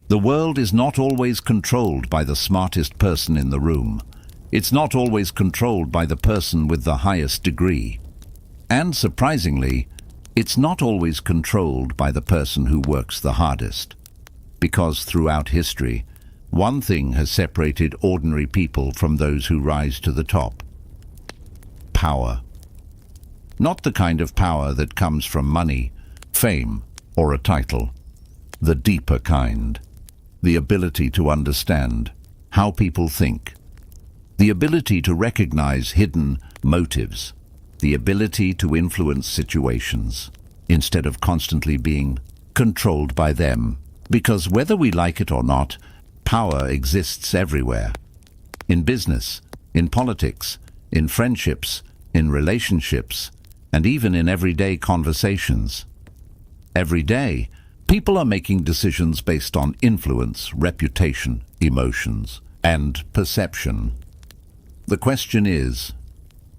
The world is not always controlled by the smartest person in the room. It's not always controlled by the person with the highest degree. And surprisingly, it's not always controlled by the person who works the hardest. Because throughout history, one thing has separated ordinary people from those who rise to the top: power. Not the kind of power that comes from money, fame, or a title. The deeper kind. The ability to understand how people think. The ability to recognize hidden motives. The ability to influence situations instead of constantly being controlled by them. Because whether we like it or not, power exists everywhere. In business, in politics, in friendships, in relationships, and even in everyday conversations. Every day, people are making decisions based on influence, reputation, emotions, and perception. The question is,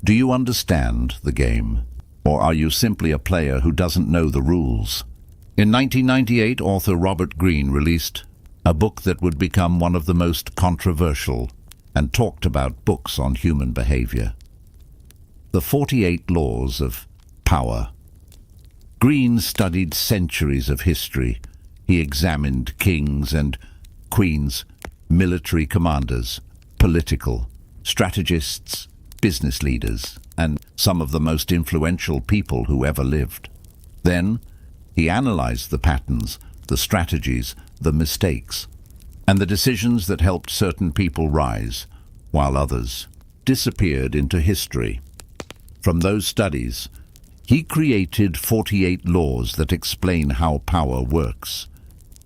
do you understand the game, or are you simply a player who doesn't know the rules? In 1998, author Robert Greene released a book that would become one of the most controversial and talked about books on human behavior. The 48 Laws of Power. Greene studied centuries of history. He examined kings and queens, military commanders, political strategists, business leaders, and some of the most influential people who ever lived. Then, he analyzed the patterns, the strategies, the mistakes, and the decisions that helped certain people rise, while others disappeared into history. From those studies, he created 48 laws that explain how power works.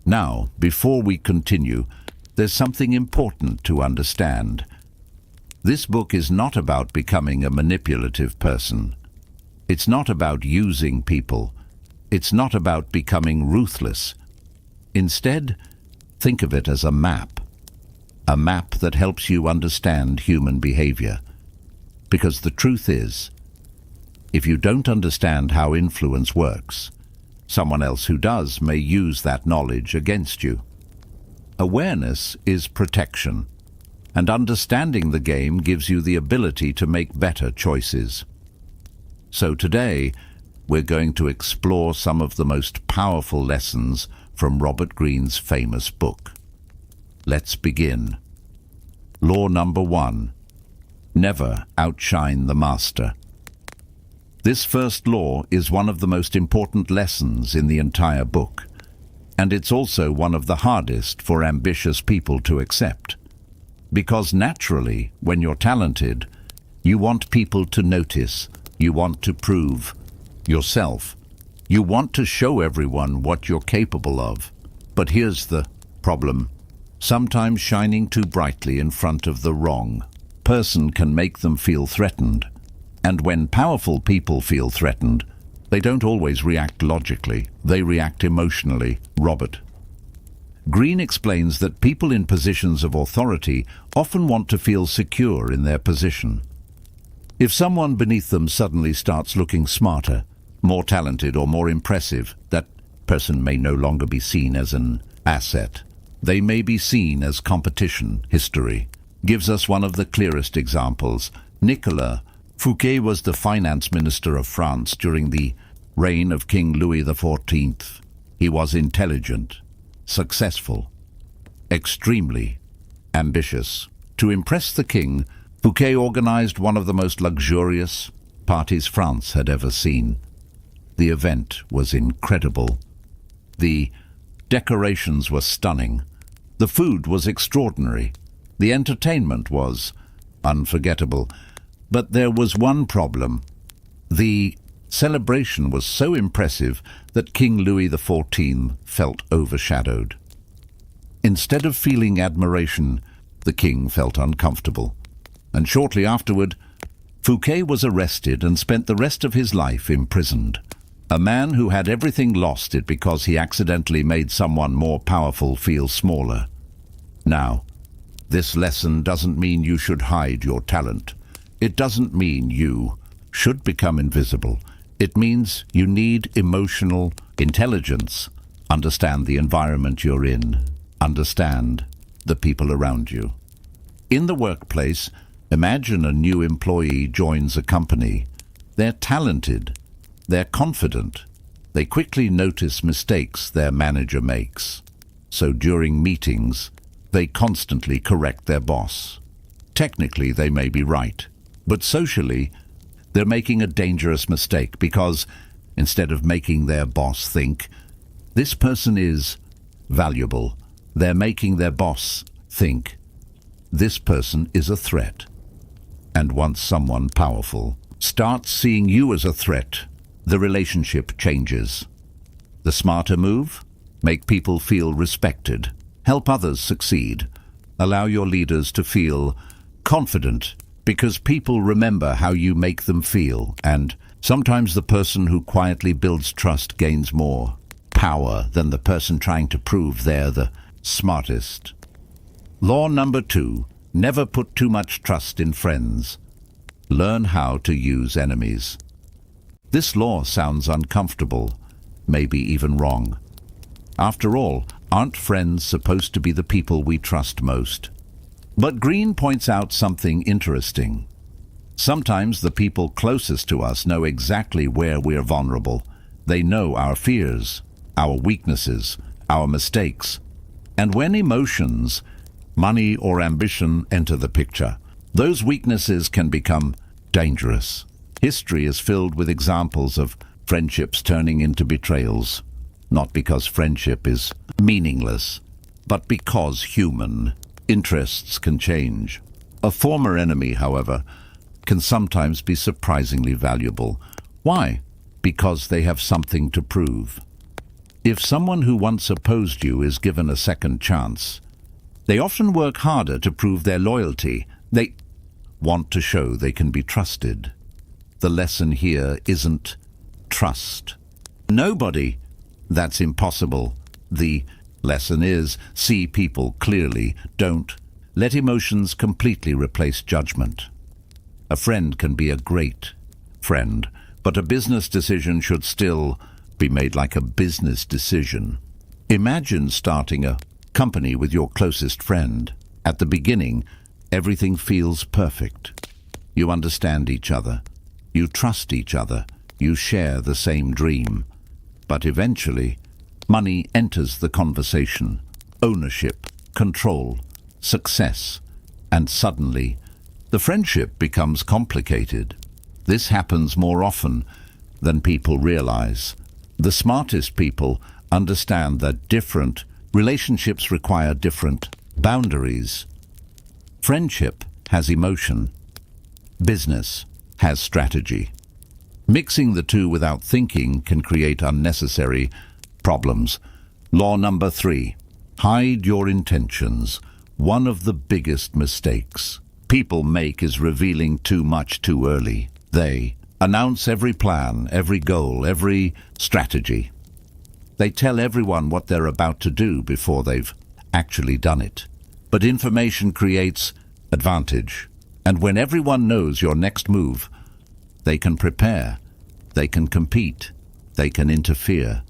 Now, before we continue, there's something important to understand. This book is not about becoming a manipulative person. It's not about using people. It's not about becoming ruthless. Instead, think of it as a map that helps you understand human behavior. Because the truth is, if you don't understand how influence works, someone else who does may use that knowledge against you. Awareness is protection, and understanding the game gives you the ability to make better choices. So today, we're going to explore some of the most powerful lessons from Robert Greene's famous book. Let's begin. Law number 1. Never outshine the master. This first law is one of the most important lessons in the entire book, and it's also one of the hardest for ambitious people to accept. Because naturally, when you're talented, you want people to notice, you want to prove yourself, you want to show everyone what you're capable of. But here's the problem. Sometimes shining too brightly in front of the wrong person can make them feel threatened. And when powerful people feel threatened, they don't always react logically, they react emotionally. Robert Greene explains that people in positions of authority often want to feel secure in their position. If someone beneath them suddenly starts looking smarter, more talented, or more impressive, that person may no longer be seen as an asset. They may be seen as competition. History gives us one of the clearest examples. Nicolas Fouquet was the finance minister of France during the reign of King Louis XIV. He was intelligent, successful, extremely ambitious. To impress the king, Fouquet organized one of the most luxurious parties France had ever seen. The event was incredible. The decorations were stunning. The food was extraordinary. The entertainment was unforgettable. But there was one problem. The celebration was so impressive that King Louis XIV felt overshadowed. Instead of feeling admiration, the king felt uncomfortable. And shortly afterward, Fouquet was arrested and spent the rest of his life imprisoned. A man who had everything lost it because he accidentally made someone more powerful feel smaller. Now, this lesson doesn't mean you should hide your talent. It doesn't mean you should become invisible. It means you need emotional intelligence, understand the environment you're in, understand the people around you. In the workplace, imagine a new employee joins a company. They're talented, they're confident, they quickly notice mistakes their manager makes. So during meetings, they constantly correct their boss. Technically, they may be right, but socially, they're making a dangerous mistake because instead of making their boss think, this person is valuable, they're making their boss think, this person is a threat. And once someone powerful starts seeing you as a threat, the relationship changes. The smarter move? Make people feel respected. Help others succeed. Allow your leaders to feel confident because people remember how you make them feel, and sometimes the person who quietly builds trust gains more power than the person trying to prove they're the smartest. Law number 2, never put too much trust in friends. Learn how to use enemies. This law sounds uncomfortable, maybe even wrong. After all, aren't friends supposed to be the people we trust most? But Greene points out something interesting. Sometimes the people closest to us know exactly where we're vulnerable. They know our fears, our weaknesses, our mistakes. And when emotions, money or ambition enter the picture, those weaknesses can become dangerous. History is filled with examples of friendships turning into betrayals, not because friendship is meaningless, but because human interests can change. A former enemy, however, can sometimes be surprisingly valuable. Why? Because they have something to prove. If someone who once opposed you is given a second chance, they often work harder to prove their loyalty. They want to show they can be trusted. The lesson here isn't trust nobody. That's impossible. The lesson is see people clearly. Don't let emotions completely replace judgment. A friend can be a great friend, but a business decision should still be made like a business decision. Imagine starting a company with your closest friend. At the beginning, everything feels perfect. You understand each other. You trust each other. You share the same dream. But eventually, money enters the conversation. Ownership, control, success. And suddenly, the friendship becomes complicated. This happens more often than people realize. The smartest people understand that different relationships require different boundaries. Friendship has emotion. Business has strategy. Mixing the two without thinking can create unnecessary problems. Law number 3, hide your intentions. One of the biggest mistakes people make is revealing too much too early. They announce every plan, every goal, every strategy. They tell everyone what they're about to do before they've actually done it. But information creates advantage. And when everyone knows your next move, they can prepare, they can compete, they can interfere.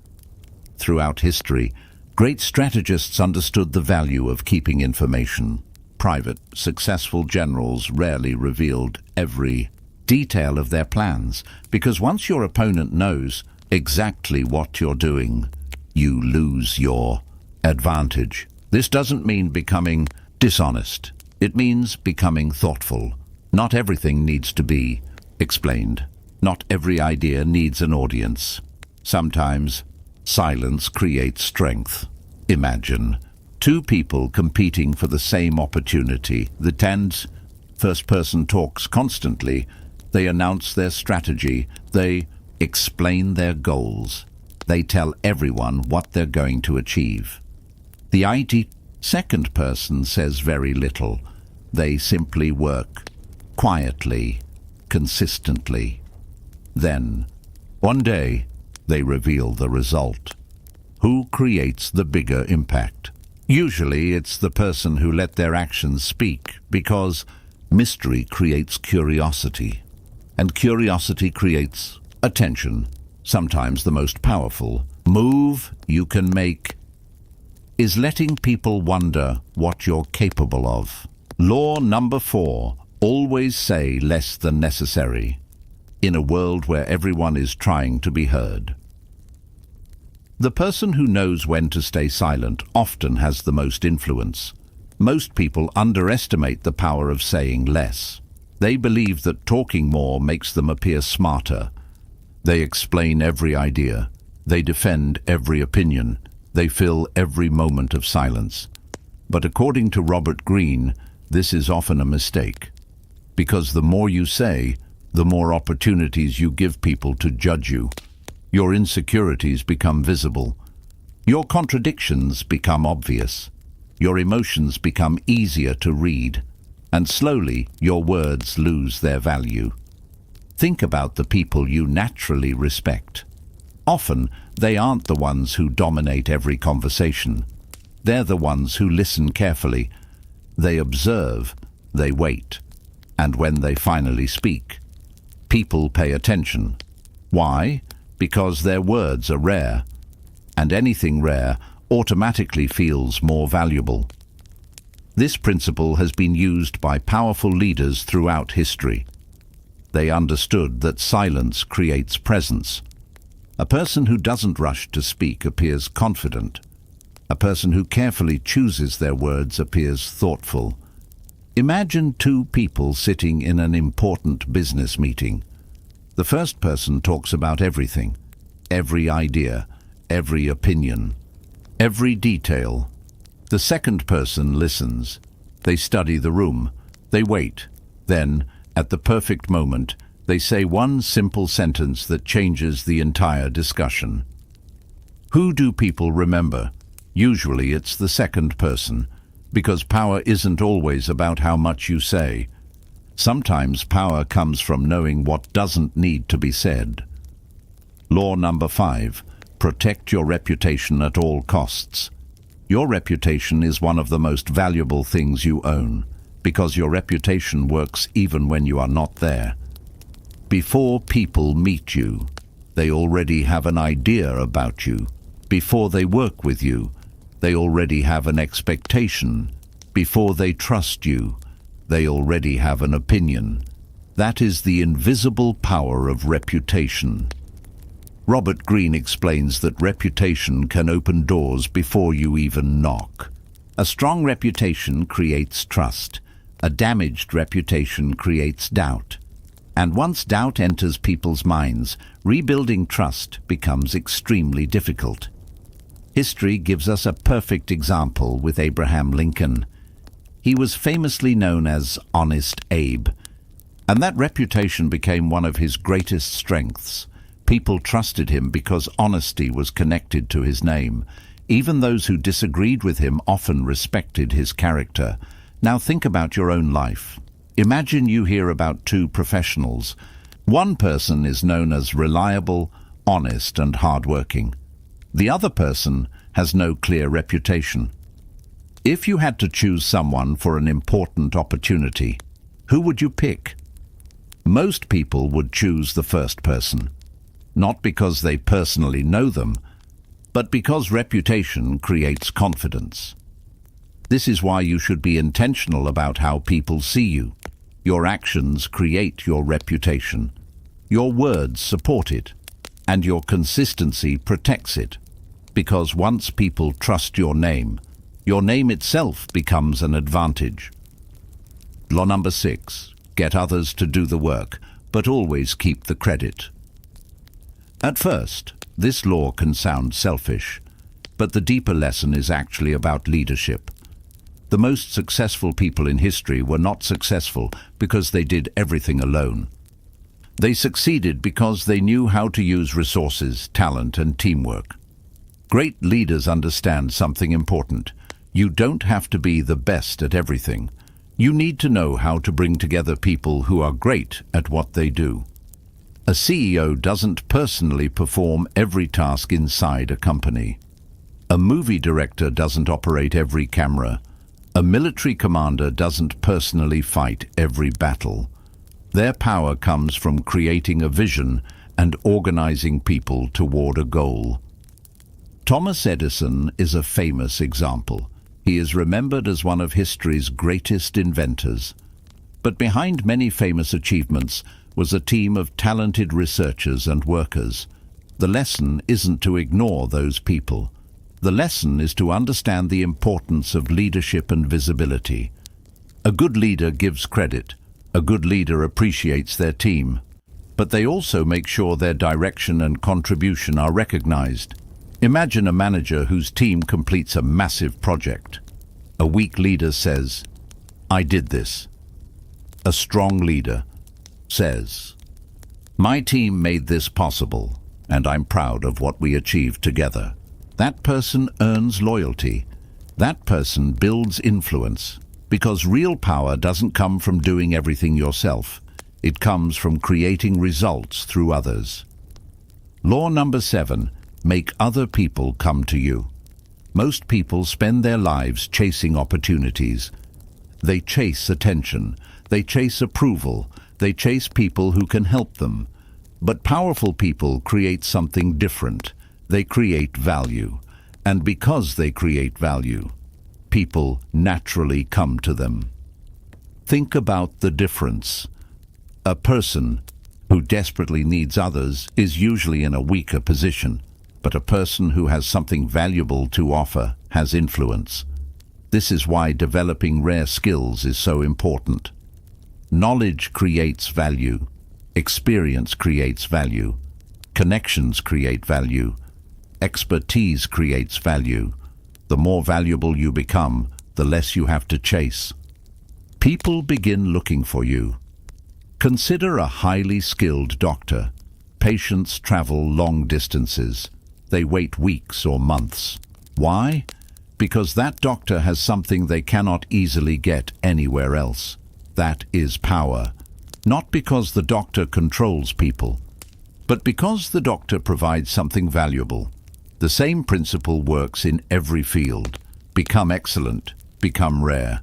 Throughout history, great strategists understood the value of keeping information private. Successful generals rarely revealed every detail of their plans, because once your opponent knows exactly what you're doing, you lose your advantage. This doesn't mean becoming dishonest. It means becoming thoughtful. Not everything needs to be explained. Not every idea needs an audience. Sometimes silence creates strength. Imagine 2 people competing for the same opportunity. The first person talks constantly. They announce their strategy. They explain their goals. They tell everyone what they're going to achieve. The second person says very little. They simply work quietly, consistently. Then, one day, they reveal the result. Who creates the bigger impact? Usually it's the person who let their actions speak, because mystery creates curiosity, and curiosity creates attention. Sometimes the most powerful move you can make is letting people wonder what you're capable of. Law number 4, always say less than necessary, in a world where everyone is trying to be heard. The person who knows when to stay silent often has the most influence. Most people underestimate the power of saying less. They believe that talking more makes them appear smarter. They explain every idea. They defend every opinion. They fill every moment of silence. But according to Robert Greene, this is often a mistake. Because the more you say, the more opportunities you give people to judge you. Your insecurities become visible. Your contradictions become obvious. Your emotions become easier to read. And slowly, your words lose their value. Think about the people you naturally respect. Often, they aren't the ones who dominate every conversation. They're the ones who listen carefully. They observe, they wait. And when they finally speak, people pay attention. Why? Because their words are rare. And anything rare automatically feels more valuable. This principle has been used by powerful leaders throughout history. They understood that silence creates presence. A person who doesn't rush to speak appears confident. A person who carefully chooses their words appears thoughtful. Imagine two people sitting in an important business meeting. The first person talks about everything, every idea, every opinion, every detail. The second person listens. They study the room. They wait. Then, at the perfect moment, they say one simple sentence that changes the entire discussion. Who do people remember? Usually it's the second person, because power isn't always about how much you say. Sometimes power comes from knowing what doesn't need to be said. Law number 5, protect your reputation at all costs. Your reputation is one of the most valuable things you own, because your reputation works even when you are not there. Before people meet you, they already have an idea about you. Before they work with you, they already have an expectation. Before they trust you, they already have an opinion. That is the invisible power of reputation. Robert Greene explains that reputation can open doors before you even knock. A strong reputation creates trust. A damaged reputation creates doubt. And once doubt enters people's minds, rebuilding trust becomes extremely difficult. History gives us a perfect example with Abraham Lincoln. He was famously known as Honest Abe, and that reputation became one of his greatest strengths. People trusted him because honesty was connected to his name. Even those who disagreed with him often respected his character. Now think about your own life. Imagine you hear about two professionals. One person is known as reliable, honest, and hardworking. The other person has no clear reputation. If you had to choose someone for an important opportunity, who would you pick? Most people would choose the first person, not because they personally know them, but because reputation creates confidence. This is why you should be intentional about how people see you. Your actions create your reputation. Your words support it, and your consistency protects it. Because once people trust your name itself becomes an advantage. Law number 6, get others to do the work, but always keep the credit. At first, this law can sound selfish, but the deeper lesson is actually about leadership. The most successful people in history were not successful because they did everything alone. They succeeded because they knew how to use resources, talent, and teamwork. Great leaders understand something important. You don't have to be the best at everything. You need to know how to bring together people who are great at what they do. A CEO doesn't personally perform every task inside a company. A movie director doesn't operate every camera. A military commander doesn't personally fight every battle. Their power comes from creating a vision and organizing people toward a goal. Thomas Edison is a famous example. He is remembered as one of history's greatest inventors. But behind many famous achievements was a team of talented researchers and workers. The lesson isn't to ignore those people. The lesson is to understand the importance of leadership and visibility. A good leader gives credit. A good leader appreciates their team. But they also make sure their direction and contribution are recognized. Imagine a manager whose team completes a massive project. A weak leader says, "I did this." A strong leader says, "My team made this possible, and I'm proud of what we achieved together." That person earns loyalty. That person builds influence, because real power doesn't come from doing everything yourself. It comes from creating results through others. Law number 7, make other people come to you. Most people spend their lives chasing opportunities. They chase attention. They chase approval. They chase people who can help them. But powerful people create something different. They create value. And because they create value, people naturally come to them. Think about the difference. A person who desperately needs others is usually in a weaker position, but a person who has something valuable to offer has influence. This is why developing rare skills is so important. Knowledge creates value. Experience creates value. Connections create value. Expertise creates value. The more valuable you become, the less you have to chase. People begin looking for you. Consider a highly skilled doctor. Patients travel long distances. They wait weeks or months. Why? Because that doctor has something they cannot easily get anywhere else. That is power. Not because the doctor controls people, but because the doctor provides something valuable. The same principle works in every field. Become excellent, become rare,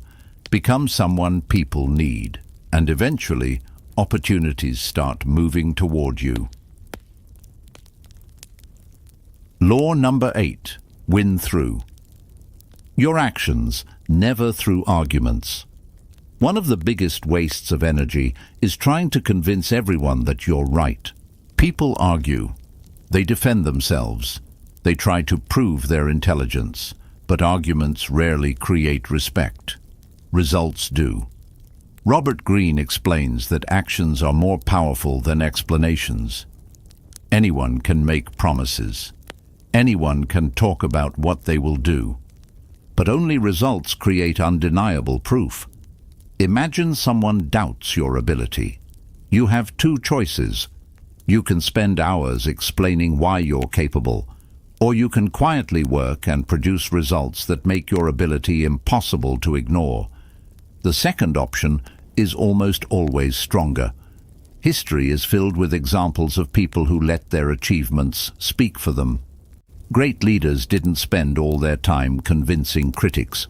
become someone people need, and eventually opportunities start moving toward you. Law number 8, win through. Your actions, never through arguments. One of the biggest wastes of energy is trying to convince everyone that you're right. People argue. They defend themselves. They try to prove their intelligence. But arguments rarely create respect. Results do. Robert Greene explains that actions are more powerful than explanations. Anyone can make promises. Anyone can talk about what they will do. But only results create undeniable proof. Imagine someone doubts your ability. You have two choices. You can spend hours explaining why you're capable, or you can quietly work and produce results that make your ability impossible to ignore. The second option is almost always stronger. History is filled with examples of people who let their achievements speak for them. Great leaders didn't spend all their time convincing critics.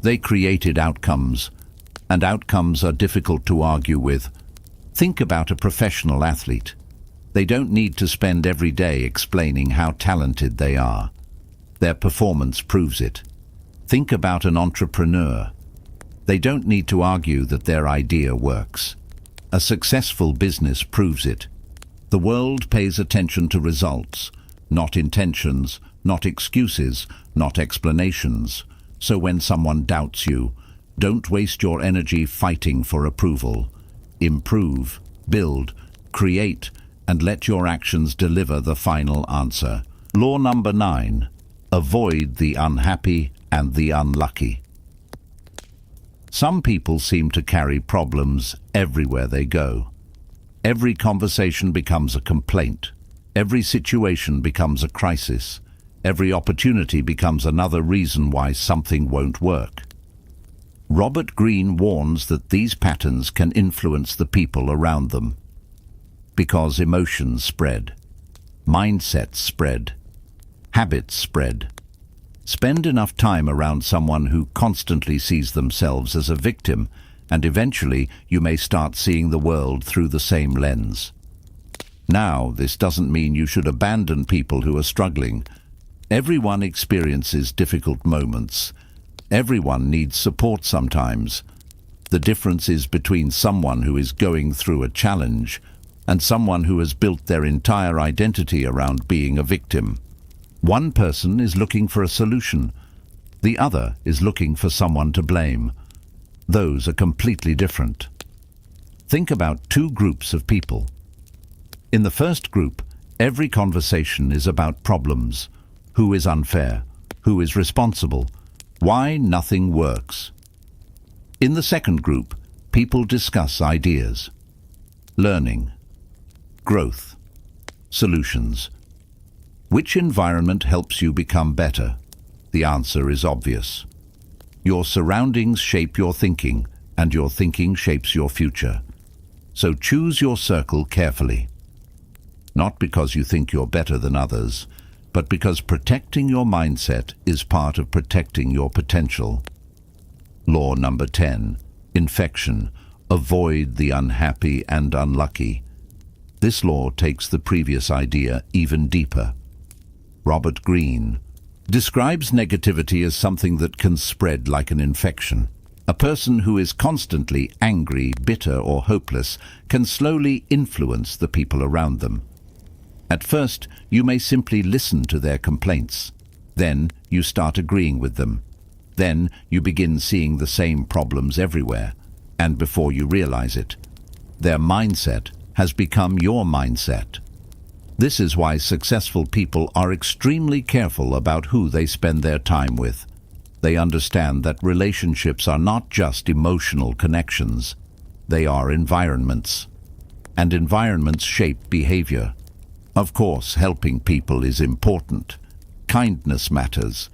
They created outcomes, and outcomes are difficult to argue with. Think about a professional athlete. They don't need to spend every day explaining how talented they are. Their performance proves it. Think about an entrepreneur. They don't need to argue that their idea works. A successful business proves it. The world pays attention to results, not intentions, not excuses, not explanations. So when someone doubts you, don't waste your energy fighting for approval. Improve, build, create, and let your actions deliver the final answer. Law number 9, avoid the unhappy and the unlucky. Some people seem to carry problems everywhere they go. Every conversation becomes a complaint. Every situation becomes a crisis. Every opportunity becomes another reason why something won't work. Robert Greene warns that these patterns can influence the people around them. Because emotions spread, mindsets spread, habits spread. Spend enough time around someone who constantly sees themselves as a victim, and eventually you may start seeing the world through the same lens. Now, this doesn't mean you should abandon people who are struggling, Everyone experiences difficult moments. Everyone needs support sometimes. The difference is between someone who is going through a challenge and someone who has built their entire identity around being a victim. One person is looking for a solution. The other is looking for someone to blame. Those are completely different. Think about two groups of people. In the first group, every conversation is about problems. Who is unfair? Who is responsible? Why nothing works? In the second group, people discuss ideas, learning, growth, solutions. Which environment helps you become better? The answer is obvious. Your surroundings shape your thinking, and your thinking shapes your future. So choose your circle carefully. Not because you think you're better than others, but because protecting your mindset is part of protecting your potential. Law number 10, infection. Avoid the unhappy and unlucky. This law takes the previous idea even deeper. Robert Greene describes negativity as something that can spread like an infection. A person who is constantly angry, bitter, or hopeless can slowly influence the people around them. At first, you may simply listen to their complaints. Then you start agreeing with them. Then you begin seeing the same problems everywhere. And before you realize it, their mindset has become your mindset. This is why successful people are extremely careful about who they spend their time with. They understand that relationships are not just emotional connections. They are environments. And environments shape behavior. Of course, helping people is important. Kindness matters.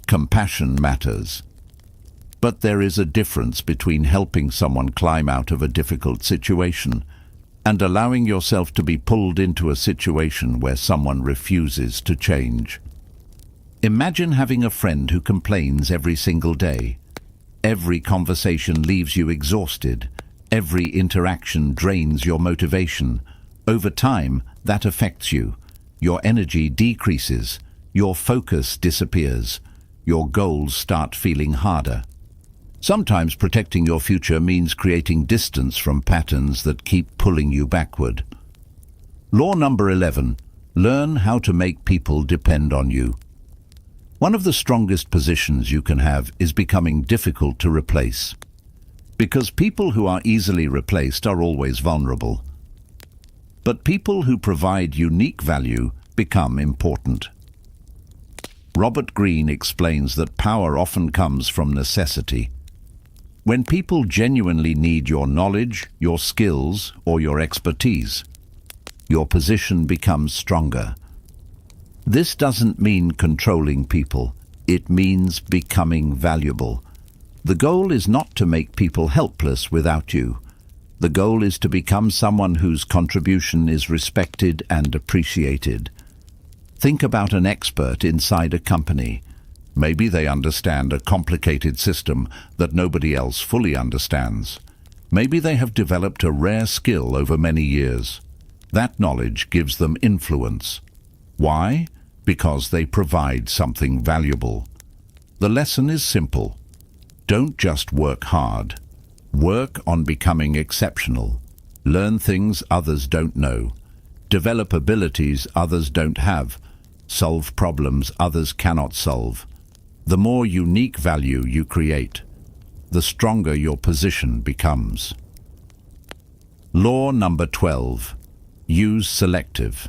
Compassion matters. But there is a difference between helping someone climb out of a difficult situation and allowing yourself to be pulled into a situation where someone refuses to change. Imagine having a friend who complains every single day. Every conversation leaves you exhausted. Every interaction drains your motivation. Over time, that affects you. Your energy decreases. Your focus disappears. Your goals start feeling harder. Sometimes protecting your future means creating distance from patterns that keep pulling you backward. Law number 11. Learn how to make people depend on you. One of the strongest positions you can have is becoming difficult to replace. Because people who are easily replaced are always vulnerable. But people who provide unique value become important. Robert Greene explains that power often comes from necessity. When people genuinely need your knowledge, your skills, or your expertise, your position becomes stronger. This doesn't mean controlling people. It means becoming valuable. The goal is not to make people helpless without you. The goal is to become someone whose contribution is respected and appreciated. Think about an expert inside a company. Maybe they understand a complicated system that nobody else fully understands. Maybe they have developed a rare skill over many years. That knowledge gives them influence. Why? Because they provide something valuable. The lesson is simple. Don't just work hard. Work on becoming exceptional. Learn things others don't know. Develop abilities others don't have. Solve problems others cannot solve. The more unique value you create, the stronger your position becomes. Law number 12. Use selective.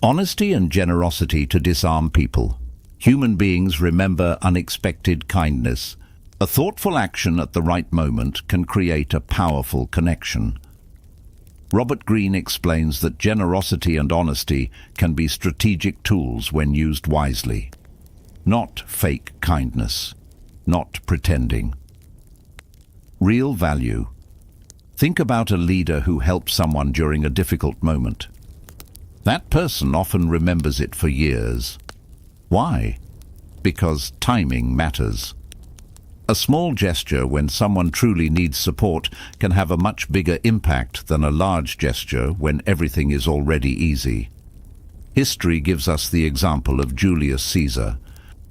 Honesty and generosity to disarm people. Human beings remember unexpected kindness. A thoughtful action at the right moment can create a powerful connection. Robert Greene explains that generosity and honesty can be strategic tools when used wisely. Not fake kindness. Not pretending. Real value. Think about a leader who helps someone during a difficult moment. That person often remembers it for years. Why? Because timing matters. A small gesture when someone truly needs support can have a much bigger impact than a large gesture when everything is already easy. History gives us the example of Julius Caesar.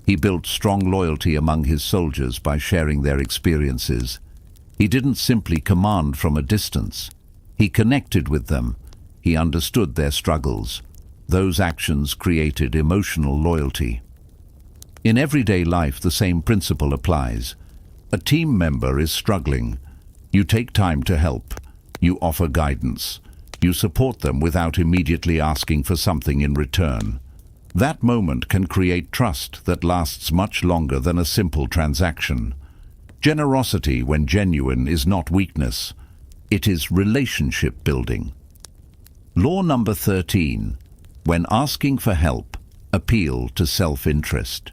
He built strong loyalty among his soldiers by sharing their experiences. He didn't simply command from a distance. He connected with them. He understood their struggles. Those actions created emotional loyalty. In everyday life, the same principle applies. A team member is struggling. You take time to help. You offer guidance. You support them without immediately asking for something in return. That moment can create trust that lasts much longer than a simple transaction. Generosity, when genuine, is not weakness. It is relationship building. Law number 13. When asking for help, appeal to self-interest.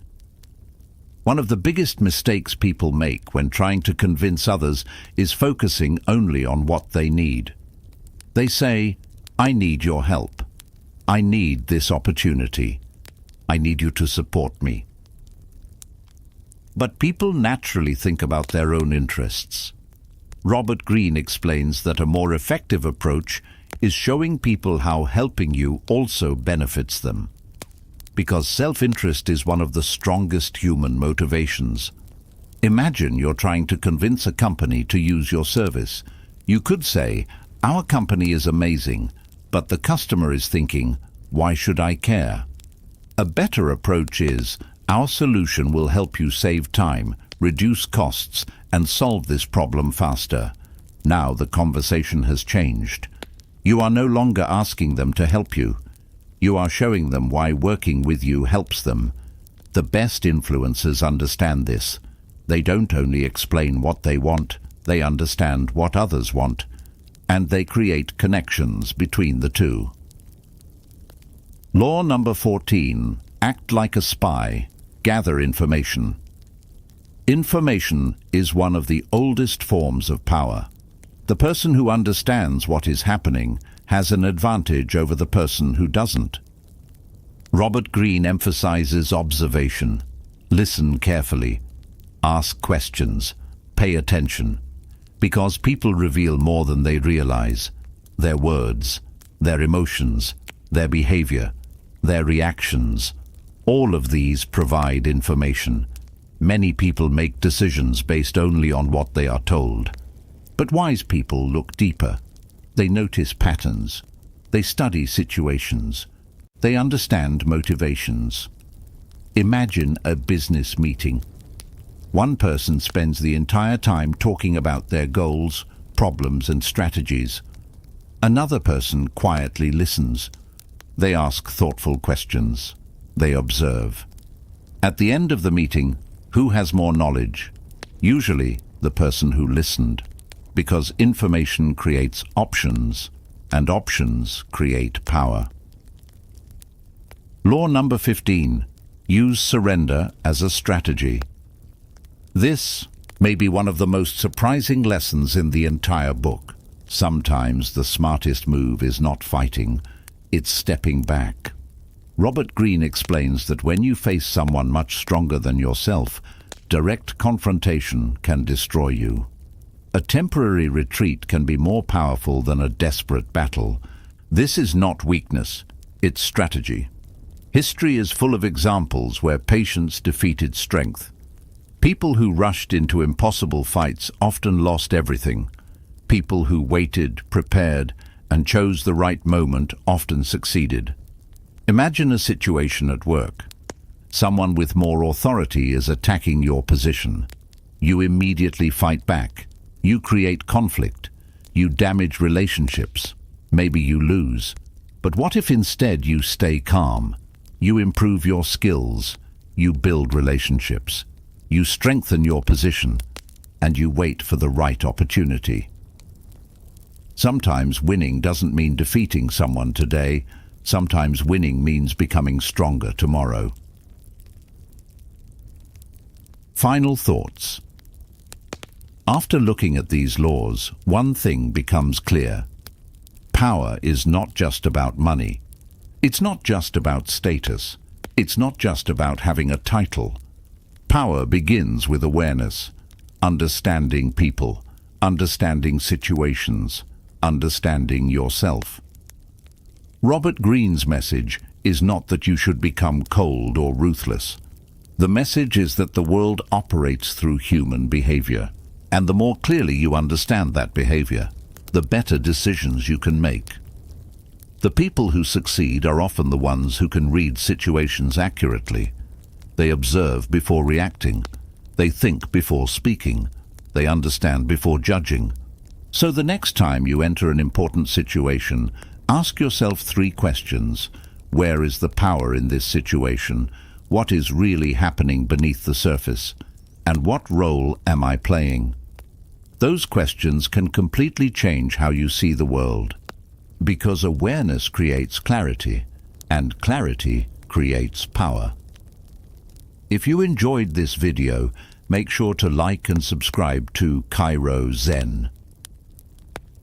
One of the biggest mistakes people make when trying to convince others is focusing only on what they need. They say, "I need your help. I need this opportunity. I need you to support me." But people naturally think about their own interests. Robert Greene explains that a more effective approach is showing people how helping you also benefits them. Because self-interest is one of the strongest human motivations. Imagine you're trying to convince a company to use your service. You could say, "Our company is amazing," but the customer is thinking, "Why should I care?" A better approach is, "Our solution will help you save time, reduce costs, and solve this problem faster." Now the conversation has changed. You are no longer asking them to help you. You are showing them why working with you helps them. The best influencers understand this. They don't only explain what they want, they understand what others want, and they create connections between the two. Law number 14. Act like a spy. Gather information. Information is one of the oldest forms of power. The person who understands what is happening has an advantage over the person who doesn't. Robert Greene emphasizes observation. Listen carefully. Ask questions. Pay attention. Because people reveal more than they realize. Their words, their emotions, their behavior, their reactions. All of these provide information. Many people make decisions based only on what they are told. But wise people look deeper. They notice patterns. They study situations. They understand motivations. Imagine a business meeting. One person spends the entire time talking about their goals, problems, and strategies. Another person quietly listens. They ask thoughtful questions. They observe. At the end of the meeting, who has more knowledge? Usually the person who listened. Because information creates options, and options create power. Law number 15. Use surrender as a strategy. This may be one of the most surprising lessons in the entire book. Sometimes the smartest move is not fighting, it's stepping back. Robert Greene explains that when you face someone much stronger than yourself, direct confrontation can destroy you. A temporary retreat can be more powerful than a desperate battle. This is not weakness, it's strategy. History is full of examples where patience defeated strength. People who rushed into impossible fights often lost everything. People who waited, prepared, and chose the right moment often succeeded. Imagine a situation at work. Someone with more authority is attacking your position. You immediately fight back. You create conflict. You damage relationships. Maybe you lose. But what if instead you stay calm? You improve your skills. You build relationships. You strengthen your position. And you wait for the right opportunity. Sometimes winning doesn't mean defeating someone today. Sometimes winning means becoming stronger tomorrow. Final thoughts. After looking at these laws, one thing becomes clear. Power is not just about money. It's not just about status. It's not just about having a title. Power begins with awareness, understanding people, understanding situations, understanding yourself. Robert Greene's message is not that you should become cold or ruthless. The message is that the world operates through human behavior, and the more clearly you understand that behavior, the better decisions you can make. The people who succeed are often the ones who can read situations accurately. They observe before reacting. They think before speaking. They understand before judging. So the next time you enter an important situation, ask yourself 3 questions. Where is the power in this situation? What is really happening beneath the surface? And what role am I playing? Those questions can completely change how you see the world. Because awareness creates clarity, and clarity creates power. If you enjoyed this video, make sure to like and subscribe to Cairo Zen.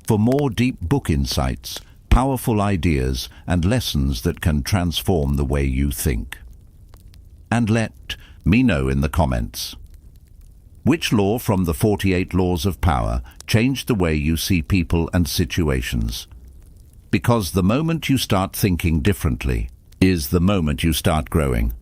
For more deep book insights, powerful ideas, and lessons that can transform the way you think. And let me know in the comments. Which law from the 48 laws of power changed the way you see people and situations? Because the moment you start thinking differently is the moment you start growing.